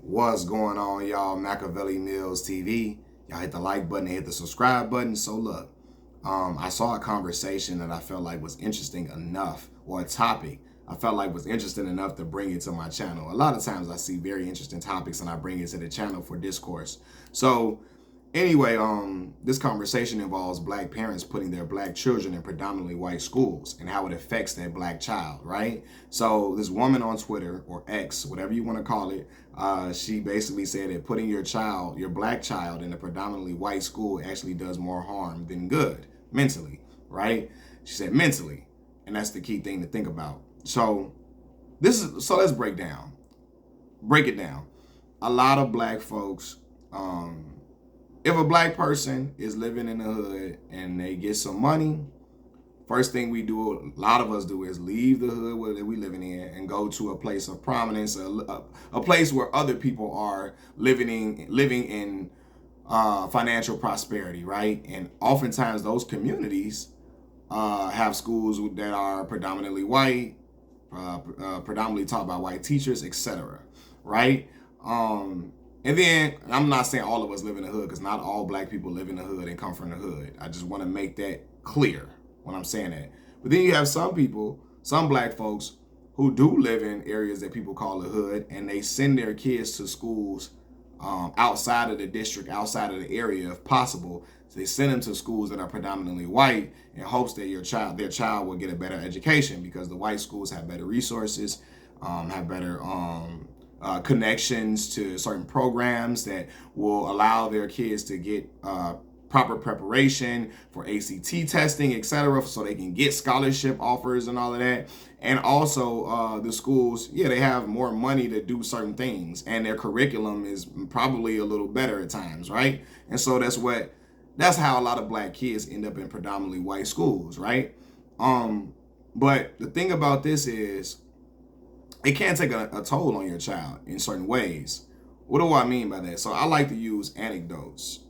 What's going on, y'all? Machiavelli Mills TV. Y'all hit the like button, hit the subscribe button. So look, I saw a conversation that I felt like was interesting enough, or a topic I felt like was interesting enough to bring it to my channel. A lot of times I see very interesting topics and I bring it to the channel for discourse. So anyway, this conversation involves black parents putting their black children in predominantly white schools and how it affects that black child, right? So this woman on Twitter, or X, whatever you want to call it, she basically said that putting your child, your black child, in a predominantly white school actually does more harm than good mentally, right? She said mentally, and that's the key thing to think about. So let's break it down. A lot of black folks, if a black person is living in the hood and they get some money, first thing we do, a lot of us do, is leave the hood that we living in and go to a place of prominence, a place where other people are living in financial prosperity, right? And oftentimes those communities have schools that are predominantly white, predominantly taught by white teachers, etc., right? And then, I'm not saying all of us live in the hood, because not all black people live in the hood and come from the hood. I just want to make that clear when I'm saying that. But then you have some people, some black folks, who do live in areas that people call the hood, and they send their kids to schools outside of the district, outside of the area if possible. So they send them to schools that are predominantly white in hopes that their child will get a better education, because the white schools have better resources, have better connections to certain programs that will allow their kids to get proper preparation for ACT testing, etc., so they can get scholarship offers and all of that. And also the schools, they have more money to do certain things, and their curriculum is probably a little better at times, right? And so that's how a lot of black kids end up in predominantly white schools, right? But the thing about this is, it can take a toll on your child in certain ways. What do I mean by that? So I like to use anecdotes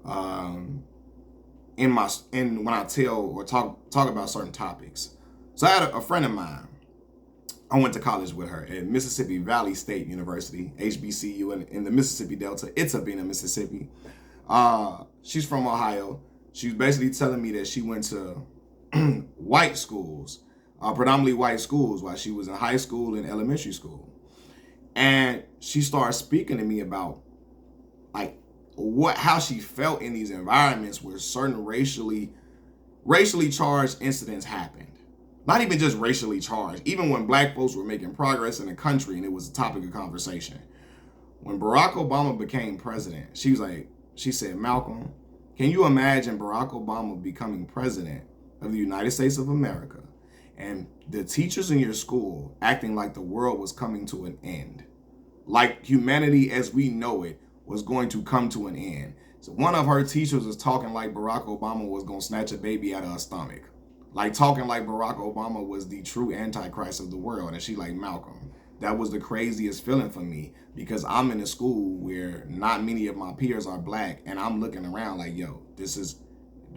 when I tell or talk about certain topics. So I had a friend of mine. I went to college with her at Mississippi Valley State University, HBCU, in the Mississippi Delta, Itabena, Mississippi. She's from Ohio. She was basically telling me that she went to white schools, predominantly white schools, while she was in high school and elementary school. And she started speaking to me about how she felt in these environments where certain racially charged incidents happened. Not even just racially charged, even when black folks were making progress in the country and it was a topic of conversation. When Barack Obama became president, she said, Malcolm, can you imagine Barack Obama becoming president of the United States of America and the teachers in your school acting like the world was coming to an end, like humanity as we know it was going to come to an end? So one of her teachers was talking like Barack Obama was going to snatch a baby out of her stomach, like talking like Barack Obama was the true antichrist of the world. And she like, Malcolm, that was the craziest feeling for me, because I'm in a school where not many of my peers are black, and I'm looking around like, yo,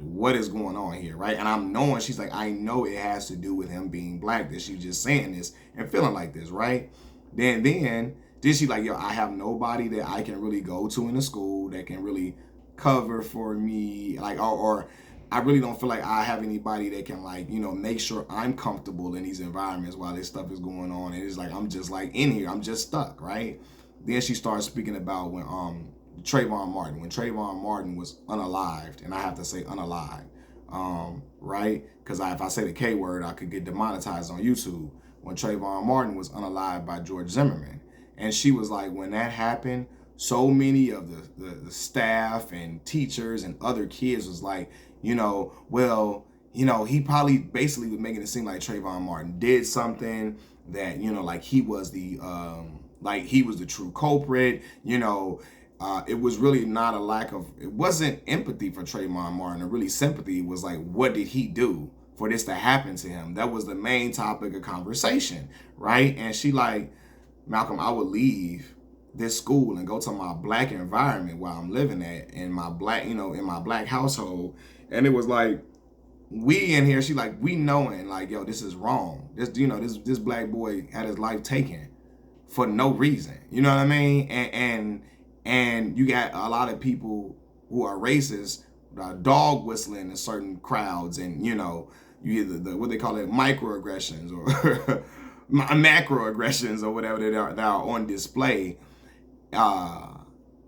what is going on here, right? And I'm knowing, she's like, I know it has to do with him being black that she's just saying this and feeling like this, right? Then she like, yo, I have nobody that I can really go to in the school that can really cover for me, like, or I really don't feel like I have anybody that can, like, make sure I'm comfortable in these environments while this stuff is going on. And it's like, I'm just like in here, I'm just stuck, right? Then she started speaking about when Trayvon Martin was unalived, and I have to say unalived, right? Because if I say the K word, I could get demonetized on YouTube. When Trayvon Martin was unalived by George Zimmerman. And she was like, when that happened, so many of the staff and teachers and other kids was like, he probably basically was making it seem like Trayvon Martin did something that, like he was the true culprit. It was really not it wasn't empathy for Trayvon Martin, or really sympathy. It was like, what did he do for this to happen to him? That was the main topic of conversation, right? And she like, Malcolm, I would leave this school and go to my black environment where I'm living at, in my black, in my black household. And it was like, we in here, she like, we knowing like, yo, this is wrong. This black boy had his life taken for no reason. You know what I mean? And you got a lot of people who are racist, dog whistling in certain crowds, and you know, you either what they call it, microaggressions or macroaggressions or whatever that are on display uh,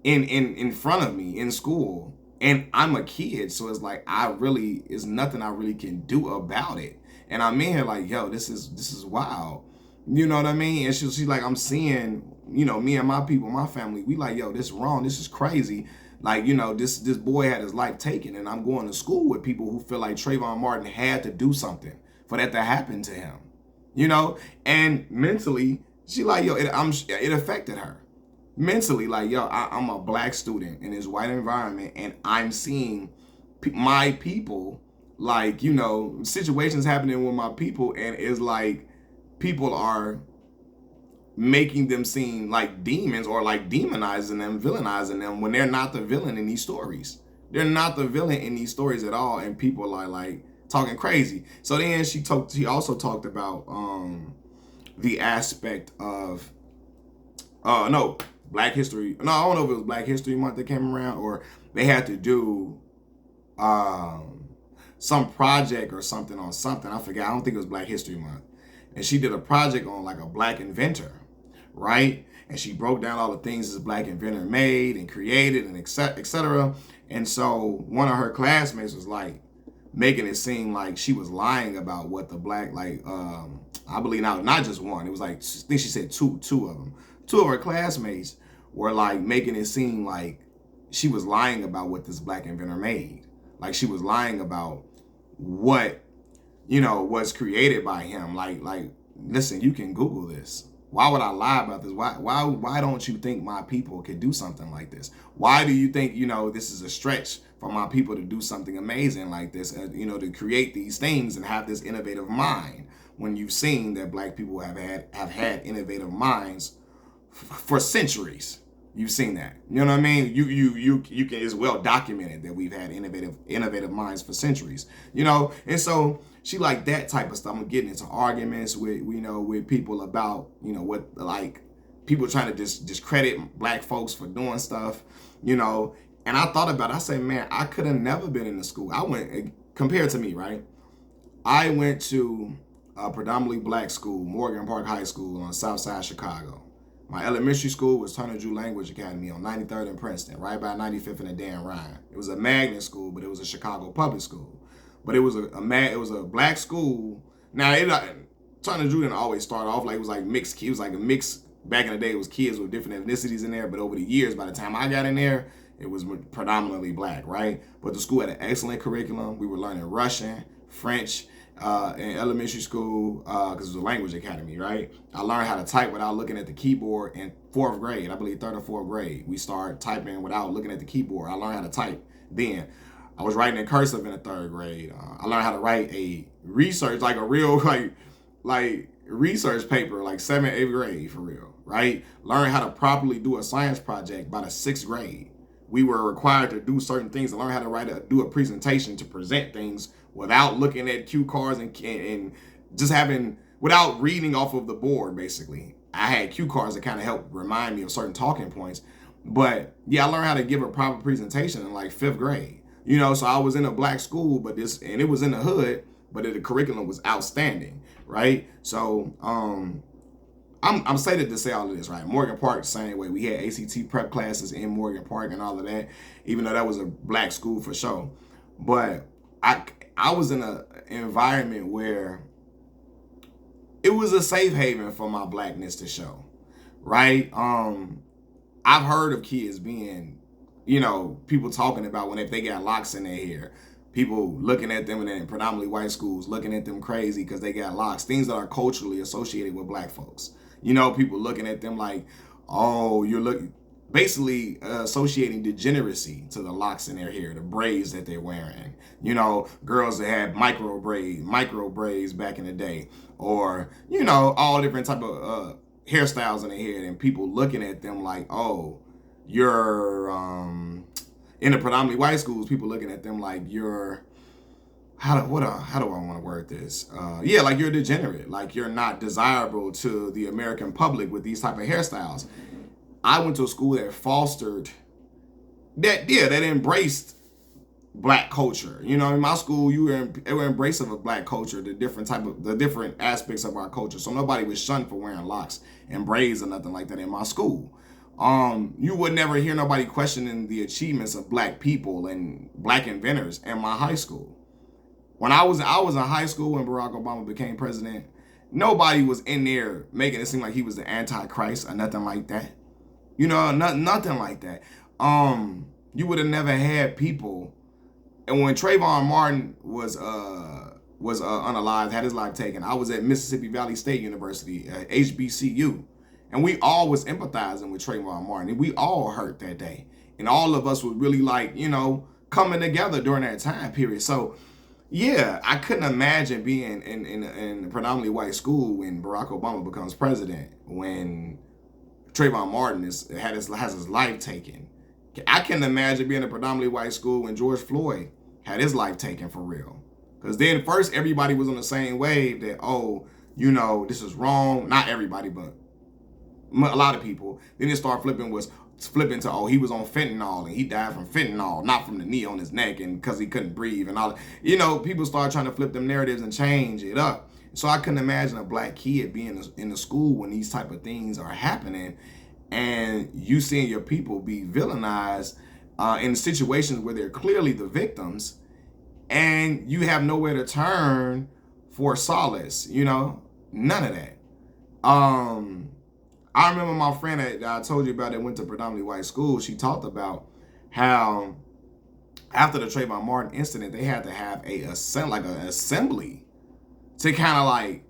in front of me in school, and I'm a kid, so it's like it's nothing I really can do about it. And I'm in here like, yo, this is wild. You know what I mean? And she's like, I'm seeing, you know, me and my people, my family, we like, yo, this wrong, this is crazy. Like, you know, this boy had his life taken, and I'm going to school with people who feel like Trayvon Martin had to do something for that to happen to him. You know, and mentally, she like, yo, it affected her mentally. Like, yo, I'm a black student in this white environment, and I'm seeing my people, like, you know, situations happening with my people, and it's like people are making them seem like demons, or like demonizing them, villainizing them, when they're not the villain in these stories. They're not the villain in these stories at all, and people are like talking crazy. So then she also talked about the aspect of no, Black History. No, I don't know if it was Black History Month that came around, or they had to do some project or something on something. I forget. I don't think it was Black History Month. And she did a project on like a black inventor, right? And she broke down all the things this black inventor made and created and et cetera. And so one of her classmates was like making it seem like she was lying about what the black, like, I believe not just one. It was like, I think she said two of them. Two of her classmates were like making it seem like she was lying about what this black inventor made. Like she was lying about what, you know, was created by him. Like, listen, you can Google this. Why would I lie about this? Why don't you think my people could do something like this? Why do you think, you know, this is a stretch for my people to do something amazing like this? You know, to create these things and have this innovative mind, when you've seen that black people have had innovative minds for centuries. You've seen that. You know what I mean? You can, it's well documented that we've had innovative minds for centuries. You know, and so she like that type of stuff. I'm getting into arguments with, you know, with people about, you know, what, like, people trying to discredit black folks for doing stuff, you know. And I thought about it. I said, man, I could have never been in the school. I went, compared to me, right? I went to a predominantly black school, Morgan Park High School on the south side of Chicago. My elementary school was Turner Drew Language Academy on 93rd and Princeton, right by 95th and the Dan Ryan. It was a magnet school, but it was a Chicago public school. But it was a black school. Now, Turner Drew didn't always start off like, it was like mixed. It was like a mix. Back in the day, it was kids with different ethnicities in there. But over the years, by the time I got in there, it was predominantly black, right? But the school had an excellent curriculum. We were learning Russian, French, in elementary school, because it was a language academy, right? I learned how to type without looking at the keyboard in 4th grade. I believe 3rd or 4th grade. We started typing without looking at the keyboard. I learned how to type then. I was writing in cursive in the 3rd grade. I learned how to write a research, like a real, like research paper, like 7th, 8th grade, for real, right? Learned how to properly do a science project by the 6th grade. We were required to do certain things and learn how to do a presentation to present things without looking at cue cards and just without reading off of the board, basically. I had cue cards that kind of helped remind me of certain talking points. But yeah, I learned how to give a proper presentation in like 5th grade. You know, so I was in a black school, and it was in the hood, but the curriculum was outstanding, right? So I'm excited to say all of this, right? Morgan Park, the same way. We had ACT prep classes in Morgan Park and all of that, even though that was a black school for sure. But I was in an environment where it was a safe haven for my blackness to show, right? I've heard of kids being, you know, people talking about if they got locks in their hair, people looking at them in predominantly white schools, looking at them crazy because they got locks, things that are culturally associated with black folks. You know, people looking at them like, oh, basically associating degeneracy to the locks in their hair, the braids that they're wearing. You know, girls that had micro braids back in the day, or, you know, all different type of hairstyles in their hair, and people looking at them like, oh, you're in the predominantly white schools, people looking at them like you're how do I want to word this? Yeah, like you're a degenerate, like you're not desirable to the American public with these type of hairstyles. I went to a school that fostered that, yeah, that embraced black culture. You know, in my school, they were embracive of black culture, the different aspects of our culture. So nobody was shunned for wearing locks and braids or nothing like that in my school. You would never hear nobody questioning the achievements of black people and black inventors in my high school. When I was in high school when Barack Obama became president, nobody was in there making it seem like he was the antichrist or nothing like that. You know, nothing like that. You would have never had people. And when Trayvon Martin was unalived, had his life taken, I was at Mississippi Valley State University, HBCU, and we all was empathizing with Trayvon Martin, and we all hurt that day, and all of us was really like, coming together during that time period. So yeah, I couldn't imagine being in a predominantly white school when Barack Obama becomes president, when Trayvon Martin has his life taken. I can't imagine being in a predominantly white school when George Floyd had his life taken for real. Because then first everybody was on the same wave that, oh, this is wrong. Not everybody, but a lot of people. Then it started flipping to, oh, he was on fentanyl and he died from fentanyl, not from the knee on his neck and because he couldn't breathe and all. People started trying to flip them narratives and change it up. So I couldn't imagine a black kid being in the school when these type of things are happening, and you seeing your people be villainized in situations where they're clearly the victims, and you have nowhere to turn for solace. None of that. I remember my friend that I told you about that went to predominantly white school. She talked about how after the Trayvon Martin incident, they had to have an assembly to kind of like,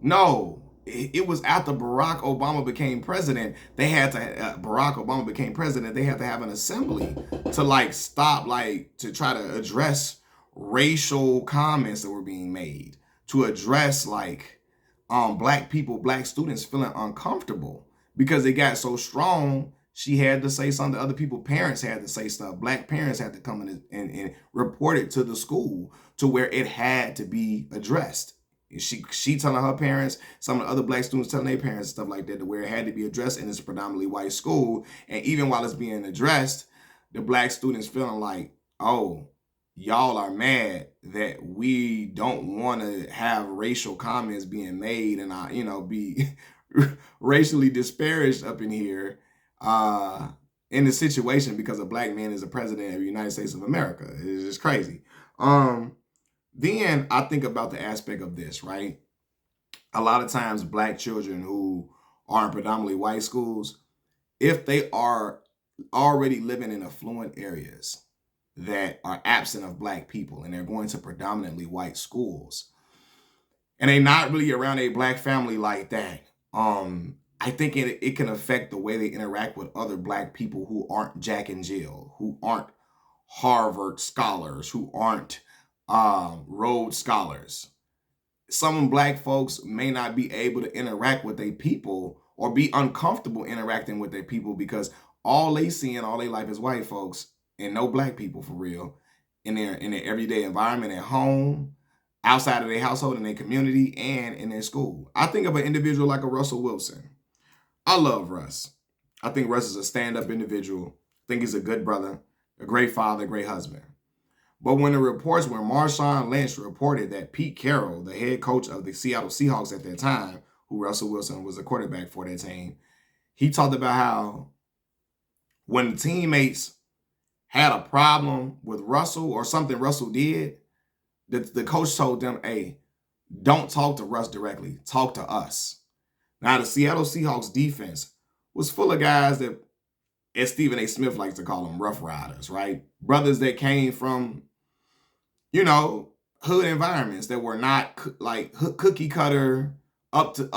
no, it was after Barack Obama became president. Barack Obama became president. They had to have an assembly to like stop, like to try to address racial comments that were being made, to address like black people, black students feeling uncomfortable because it got so strong. She had to say something. Other people, parents had to say stuff. Black parents had to come in and report it to the school to where it had to be addressed. She telling her parents, some of the other black students telling their parents, stuff like that, to where it had to be addressed in this predominantly white school. And even while it's being addressed, the black students feeling like, oh, y'all are mad that we don't want to have racial comments being made and be racially disparaged up in here in the situation because a black man is the president of the United States of America. It's just crazy. Then I think about the aspect of this, right? A lot of times black children who are in predominantly white schools, if they are already living in affluent areas that are absent of black people and they're going to predominantly white schools and they're not really around a black family like that, I think it can affect the way they interact with other black people who aren't Jack and Jill, who aren't Harvard scholars, who aren't Rhodes scholars. Some black folks may not be able to interact with their people or be uncomfortable interacting with their people because all they see in all their life is white folks and no black people for real in their everyday environment at home, outside of their household, in their community, and in their school. I think of an individual like a Russell Wilson. I love Russ. I think Russ is a stand-up individual. I think he's a good brother, a great father, a great husband. But when Marshawn Lynch reported that Pete Carroll, the head coach of the Seattle Seahawks at that time, who Russell Wilson was a quarterback for that team, he talked about how when the teammates had a problem with Russell or something Russell did, the coach told them, hey, don't talk to Russ directly. Talk to us. Now, the Seattle Seahawks defense was full of guys that, as Stephen A. Smith likes to call them, rough riders, right? Brothers that came from, hood environments that were not like cookie cutter, up to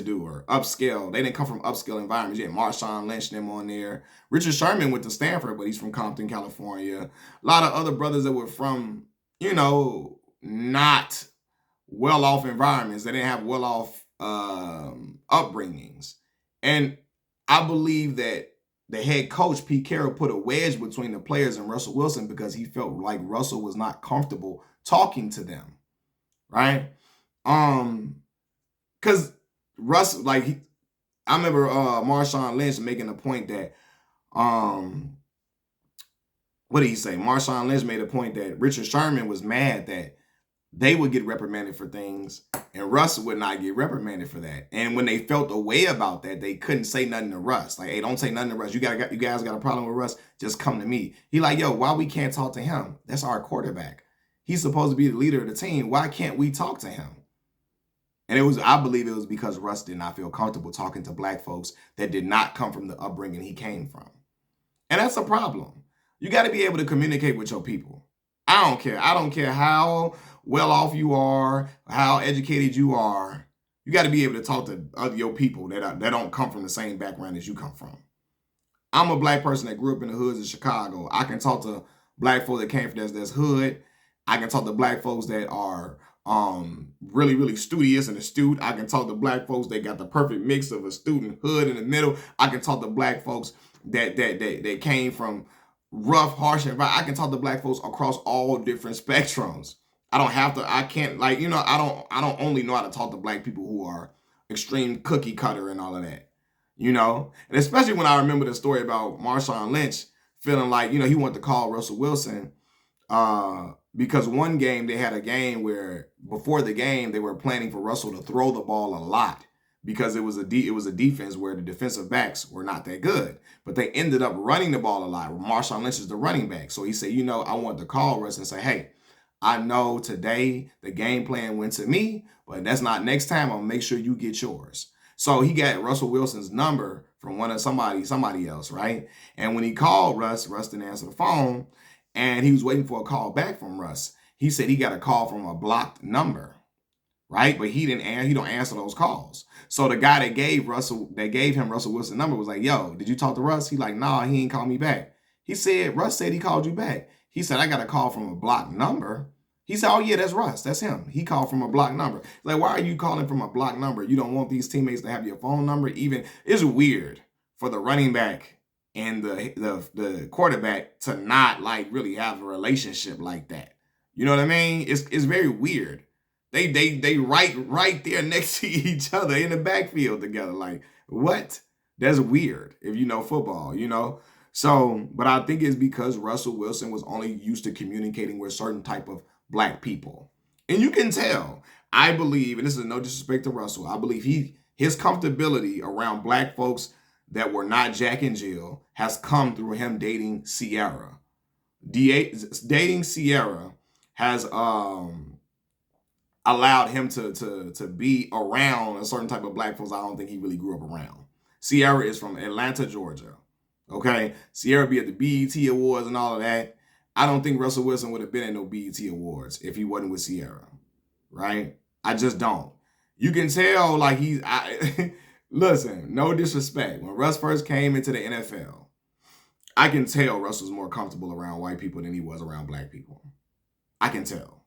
do or upscale. They didn't come from upscale environments. You had Marshawn Lynch them on there. Richard Sherman went to Stanford, but he's from Compton, California. A lot of other brothers that were from, not well-off environments. They didn't have well-off upbringings. And I believe that the head coach, Pete Carroll, put a wedge between the players and Russell Wilson because he felt like Russell was not comfortable talking to them, right? Because Russ, I remember Marshawn Lynch making a point that, what did he say? Marshawn Lynch made a point that Richard Sherman was mad that they would get reprimanded for things and Russ would not get reprimanded for that. And when they felt a way about that, they couldn't say nothing to Russ. Like, hey, don't say nothing to Russ. You guys got a problem with Russ? Just come to me. He like, yo, why we can't talk to him? That's our quarterback. He's supposed to be the leader of the team. Why can't we talk to him? And I believe it was because Russ did not feel comfortable talking to black folks that did not come from the upbringing he came from. And that's a problem. You got to be able to communicate with your people. I don't care. I don't care how well off you are, how educated you are. You got to be able to talk to your people that don't come from the same background as you come from. I'm a black person that grew up in the hoods of Chicago. I can talk to black folks that came from that's hood. I can talk to black folks that are really, really studious and astute. I can talk to black folks that got the perfect mix of a student hood in the middle. I can talk to black folks that came from rough, harsh environment. I can talk to black folks across all different spectrums. I don't only know how to talk to black people who are extreme cookie cutter and all of that, And especially when I remember the story about Marshawn Lynch feeling like, he wanted to call Russell Wilson because one game, they had a game where before the game, they were planning for Russell to throw the ball a lot because it was a defense where the defensive backs were not that good. But they ended up running the ball a lot. Marshawn Lynch is the running back. So he said, I want to call Russ and say, hey, I know today the game plan went to me, but that's not next time. I'll make sure you get yours. So he got Russell Wilson's number from somebody else, right? And when he called Russ didn't answer the phone, and he was waiting for a call back from Russ. He said he got a call from a blocked number, right? But he don't answer those calls. So the guy that gave him Russell Wilson's number was like, yo, did you talk to Russ? He like, nah, he ain't called me back. He said, Russ said he called you back. He said, I got a call from a blocked number. He said, oh yeah, that's Russ. That's him. He called from a blocked number. Like, why are you calling from a blocked number? You don't want these teammates to have your phone number? It's weird for the running back and the quarterback to not really have a relationship like that. You know what I mean? It's very weird. They right there next to each other in the backfield together. Like, what? That's weird if you know football, So, but I think it's because Russell Wilson was only used to communicating with certain type of black people. And you can tell, I believe, and this is no disrespect to Russell, I believe his comfortability around black folks that were not Jack and Jill has come through him dating Sierra. Dating Sierra has allowed him to be around a certain type of black folks I don't think he really grew up around. Sierra is from Atlanta, Georgia. Okay? Sierra be at the BET Awards and all of that. I don't think Russell Wilson would have been at no BET Awards if he wasn't with Sierra. Right? I just don't. You can tell listen, no disrespect. When Russ first came into the NFL, I can tell Russ was more comfortable around white people than he was around black people. I can tell.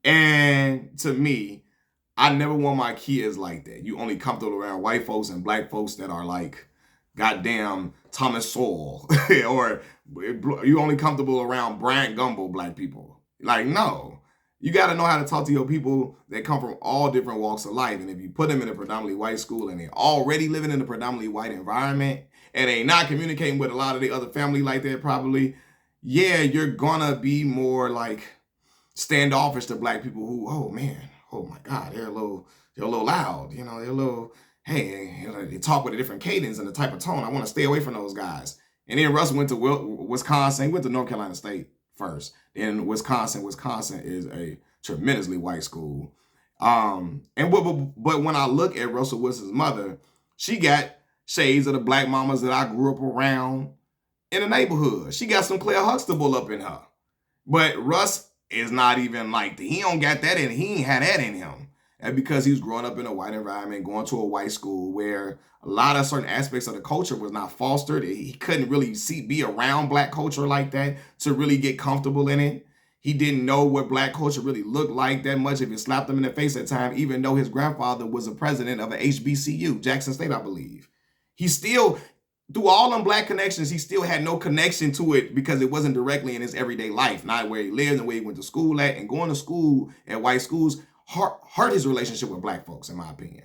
And to me, I never want my kids like that. You only comfortable around white folks and black folks that are like goddamn Thomas Sowell. Or you only comfortable around Bryant Gumbel black people. Like, no. You got to know how to talk to your people that come from all different walks of life. And if you put them in a predominantly white school and they're already living in a predominantly white environment and they not communicating with a lot of the other family like that probably, yeah, you're going to be more like standoffish to black people who, oh man, oh my God, they're a little loud. They're a little, hey, they talk with a different cadence and the type of tone. I want to stay away from those guys. And then Russ went to Wisconsin, went to North Carolina State first. Then Wisconsin is a tremendously white school. But when I look at Russell Wilson's mother, she got shades of the black mamas that I grew up around in the neighborhood. She got some Claire Huxtable up in her. But Russ is not even like that. He don't got that in. He ain't had that in him. And because he was growing up in a white environment, going to a white school where a lot of certain aspects of the culture was not fostered. He couldn't really be around black culture like that to really get comfortable in it. He didn't know what black culture really looked like that much if you slapped him in the face at the time, even though his grandfather was a president of a HBCU, Jackson State, I believe. He still, through all them black connections, he still had no connection to it because it wasn't directly in his everyday life, not where he lived and where he went to school at. And going to school at white schools hurt his relationship with black folks, in my opinion.